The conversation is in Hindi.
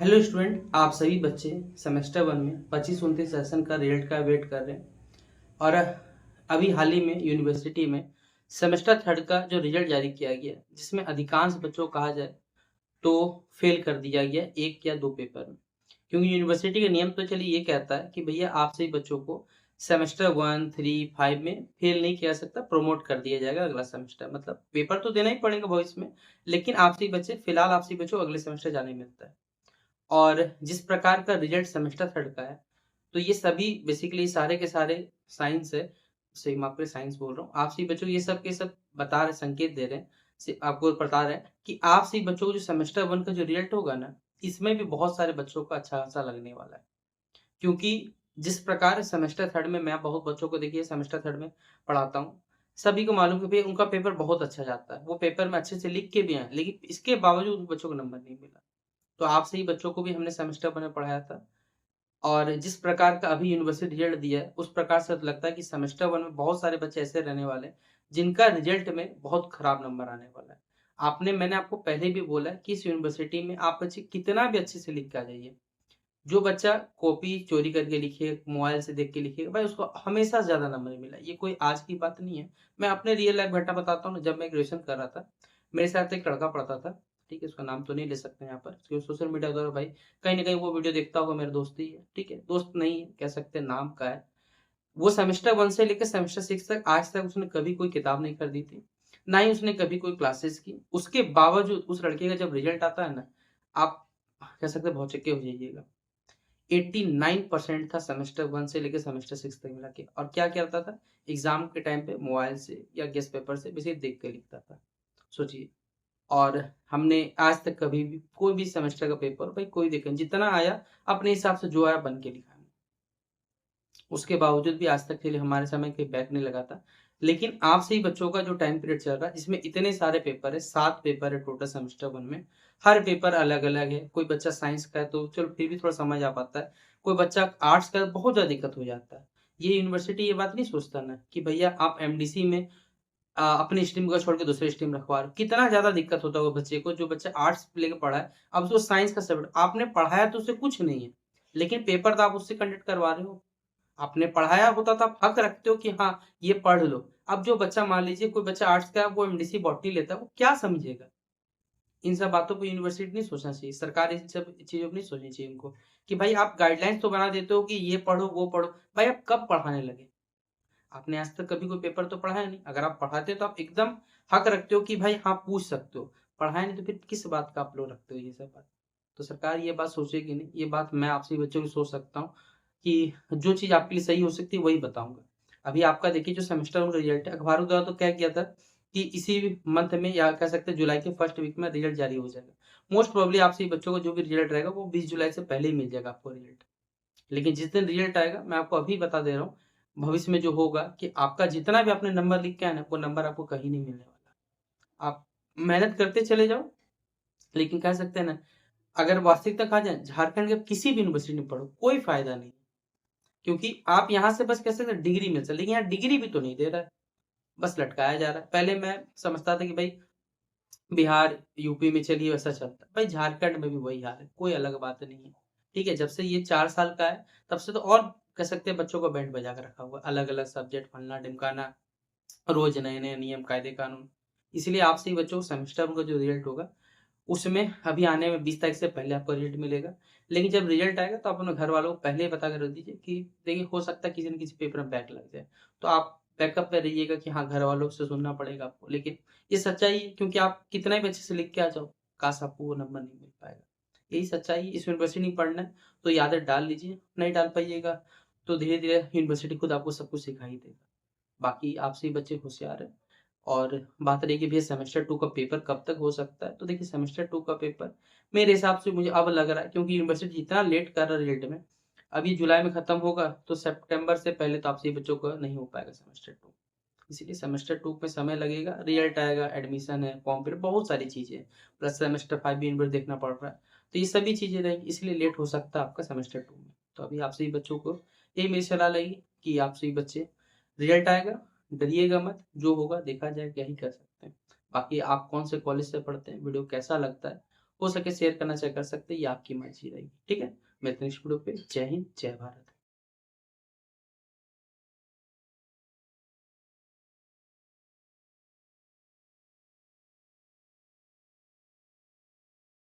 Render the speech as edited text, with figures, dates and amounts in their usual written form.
हेलो स्टूडेंट, आप सभी बच्चे सेमेस्टर वन में 25-29 सेशन का रिजल्ट का वेट कर रहे हैं। और अभी हाल ही में यूनिवर्सिटी में सेमेस्टर थर्ड का जो रिजल्ट जारी किया गया, जिसमें अधिकांश बच्चों को कहा जाए तो फेल कर दिया गया एक या दो पेपर में। क्योंकि यूनिवर्सिटी का नियम तो चलिए ये कहता है कि भैया आप सभी बच्चों को सेमेस्टर वन थ्री फाइव में फेल नहीं किया जा सकता, प्रमोट कर दिया जाएगा अगला सेमेस्टर। मतलब पेपर तो देना ही पड़ेगा भविष्य में, लेकिन आप सभी बच्चे फिलहाल आप सभी बच्चों को अगले सेमेस्टर जाने मिलता है। और जिस प्रकार का रिजल्ट सेमेस्टर थर्ड का है, तो ये सभी बेसिकली सारे के सारे साइंस है। सही, मैं आपको साइंस बोल रहा हूँ। आप सभी बच्चों को ये सब के सब बता रहे, संकेत दे रहे हैं, आपको बता रहे हैं कि आप सभी बच्चों को जो सेमेस्टर वन का जो रिजल्ट होगा ना, इसमें भी बहुत सारे बच्चों का अच्छा खासा लगने वाला है। क्योंकि जिस प्रकार सेमेस्टर थर्ड में मैं बहुत बच्चों को देखिए सेमेस्टर थर्ड में पढ़ाता हूँ, सभी को मालूम है कि भई उनका पेपर बहुत अच्छा जाता है। वो पेपर में अच्छे से लिख के भी आए, लेकिन इसके बावजूद उन बच्चों को नंबर नहीं मिला। तो आप सही बच्चों को भी हमने सेमेस्टर वन में पढ़ाया था। और जिस प्रकार का अभी यूनिवर्सिटी रिजल्ट दिया है, उस प्रकार से लगता है कि सेमेस्टर वन में बहुत सारे बच्चे ऐसे रहने वाले हैं, जिनका रिजल्ट में बहुत खराब नंबर आने वाला है। मैंने आपको पहले भी बोला है कि इस यूनिवर्सिटी में आप बच्चे कितना भी अच्छे से लिख के आ जाइए, जो बच्चा कॉपी चोरी करके लिखे, मोबाइल से देख के लिखेगा, भाई उसको हमेशा ज़्यादा नंबर मिला। ये कोई आज की बात नहीं है। मैं अपने रियल लाइफ घटना बताता हूँ ना, जब मैं ग्रेजुएशन कर रहा था, मेरे साथ एक लड़का पढ़ता था, ठीक है? उसका नाम तो नहीं ले सकते यहाँ पर, क्योंकि सोशल मीडिया द्वारा भाई कहीं न कहीं वो वीडियो देखता होगा, मेरा दोस्त ही है, ठीक है? दोस्त नहीं है, कह सकते हैं नाम का है। वो सेमेस्टर 1 से लेकर सेमेस्टर 6 तक आज तक उसने कभी कोई किताब नहीं खरीदी थी, ना ही उसने कभी कोई क्लासेस की। उसके बावजूद उस लड़के का जब रिजल्ट आता है ना, आप कह सकते हैं भौचक्के हो जाइएगा। 89% था सेमेस्टर 1 से लेके सेमेस्टर 6 तक मिला के। और क्या करता था? एग्ज़ाम के टाइम पे मोबाइल से या गेस्ट पेपर से वैसे ही देख के लिखता था। सोचिए। और हमने आज तक कभी भी कोई भी सेमेस्टर का पेपर भाई कोई देखा नहीं, जितना आया अपने हिसाब से जो आया बन के लिखा। उसके बावजूद भी आज तक के लिए हमारे समय कोई बैक नहीं लगा था। लेकिन आप सही बच्चों का जो टाइम पीरियड चल रहा है, इसमें इतने सारे पेपर है, 7 पेपर है टोटल सेमेस्टर 1 में। हर पेपर अलग-अलग है। कोई बच्चा साइंस का है तो चलो फिर भी थोड़ा समझ आ पाता है। कोई बच्चा आर्ट्स का है, बहुत ज़्यादा दिक्कत हो जाता है। ये यूनिवर्सिटी ये बात नहीं सोचता ना कि भैया आप एमडीसी में अपनी स्ट्रीम को छोड़ के दूसरी स्ट्रीम रखवा रहे हो। कितना ज़्यादा दिक्कत होता होगा बच्चे को, जो बच्चा आर्ट्स लेके पढ़ा है, अब उसको साइंस का सब्जेक्ट आपने पढ़ाया तो उसे कुछ नहीं है, लेकिन पेपर तो आप उससे कंडक्ट करवा रहे हो। आपने पढ़ाया होता तो आप हक रखते हो कि हाँ, ये पढ़ लो। अब जो बच्चा मान लीजिए कोई बच्चा आर्ट्स का है, वो एमडीसी बॉटनी लेता है, वो क्या समझेगा? इन सब बातों को यूनिवर्सिटी नहीं सोचना चाहिए, सरकार इन सब चीज़ों को नहीं सोचनी चाहिए उनको, कि भाई आप गाइडलाइंस तो बना देते हो कि ये पढ़ो, वो पढ़ो। भाई आप कब पढ़ाने लगे? आपने आज तक कभी कोई पेपर तो पढ़ाया नहीं। अगर आप पढ़ाते हो तो आप एकदम हक रखते हो कि भाई हाँ, पूछ सकते हो। पढ़ाया नहीं तो फिर किस बात का आप लोग रखते हो ये सब बात? तो सरकार ये बात सोचेगी नहीं। ये बात मैं आपसे बच्चों की सोच सकता हूँ कि जो चीज़ आपके लिए सही हो सकती है वही बताऊँगा। अभी आपका देखिए जो सेमेस्टर वन का रिजल्ट है, अखबारों द्वारा तो क्या किया था कि इसी मंथ में या कह सकते हैं जुलाई के फर्स्ट वीक में रिजल्ट जारी हो जाएगा। मोस्ट प्रोबेबली आप सभी बच्चों को जो भी रिजल्ट रहेगा वो 20 जुलाई से पहले ही मिल जाएगा आपको रिजल्ट। लेकिन जिस दिन रिजल्ट आएगा, मैं आपको अभी बता दे रहा हूँ, भविष्य में जो होगा कि आपका जितना भी आपने नंबर लिख के आया ना, वो नंबर आपको कहीं नहीं मिलने वाला। आप मेहनत करते चले जाओ, लेकिन कह सकते हैं ना, अगर वास्तविकता कहा जाए, झारखंड के किसी भी यूनिवर्सिटी में पढ़ो, कोई फ़ायदा नहीं। क्योंकि आप यहाँ से बस कह सकते हैं डिग्री मिल सकती है, लेकिन यहाँ डिग्री भी तो नहीं दे रहा है, बस लटकाया जा रहा है। पहले मैं समझता था कि भाई बिहार, यूपी में चलिए वैसा चलता है। भाई झारखंड में भी वही हाल है, कोई अलग बात नहीं है। ठीक है, जब से ये 4 साल का है, तब से तो और कह सकते हैं बच्चों को बैंड बजा के रखा हुआ है। अलग-अलग सब्जेक्ट फलना-ढिमकाना, रोज़ नए-नए नियम, कायदे, कानून। इसलिए आपसे ही बच्चों को सेमेस्टर का जो रिज़ल्ट होगा, उसमें अभी आने में 20 तारीख से पहले आपको रिज़ल्ट मिलेगा। लेकिन जब रिज़ल्ट आएगा तो आप अपने घर वालों को पहले ही बता के रख दीजिए कि देखिए हो सकता है किसी न किसी पेपर में बैक लग जाए। तो आप बैकअप पे रहिएगा कि हाँ, घर वालों से सुनना पड़ेगा आपको। लेकिन ये सच्चाई है, क्योंकि आप कितना भी अच्छे से लिख के आ जाओ, काश आपको वो नंबर नहीं मिल पाएगा। यही सच्चाई है। इस यूनिवर्सिटी में पढ़ना है तो ये आदत डाल लीजिए, नहीं डाल पाइएगा तो धीरे-धीरे यूनिवर्सिटी खुद आपको सब कुछ सिखा ही देगा। बाकी आप सभी बच्चे होशियार हैं। और बात रही कि भैया सेमेस्टर 2 का पेपर कब तक हो सकता है, तो देखिए सेमेस्टर 2 का पेपर मेरे हिसाब से मुझे अब लग रहा है, क्योंकि यूनिवर्सिटी इतना लेट कर रहा है रिजल्ट में, अब ये जुलाई में खत्म होगा तो सितंबर से पहले तो आप सभी बच्चों का नहीं हो पाएगा सेमेस्टर 2। इसीलिए सेमेस्टर 2 में समय लगेगा, रिजल्ट आएगा, एडमिशन है, फॉर्म फिर बहुत सारी चीज़ें हैं, प्लस सेमेस्टर 5 भी इन बिल्ट देखना पड़ रहा है। तो ये सभी चीज़ें रहेंगी, इसलिए लेट हो सकता है आपका सेमेस्टर 2 में। तो अभी आप सभी बच्चों को यही मेरी सलाह रहेगी कि आप सभी बच्चे, रिजल्ट आएगा, डरिएगा मत, जो होगा देखा जाएगा, क्या ही कर सकते हैं। बाकी आप कौन से कॉलेज से पढ़ते हैं, वीडियो कैसा लगता है हो सके शेयर करना चाहे कर सकते हैं, ये आपकी मर्ज़ी रहेगी। ठीक है? मिलते हैं नेक्स्ट वीडियो पे। जय हिंद, जय भारत।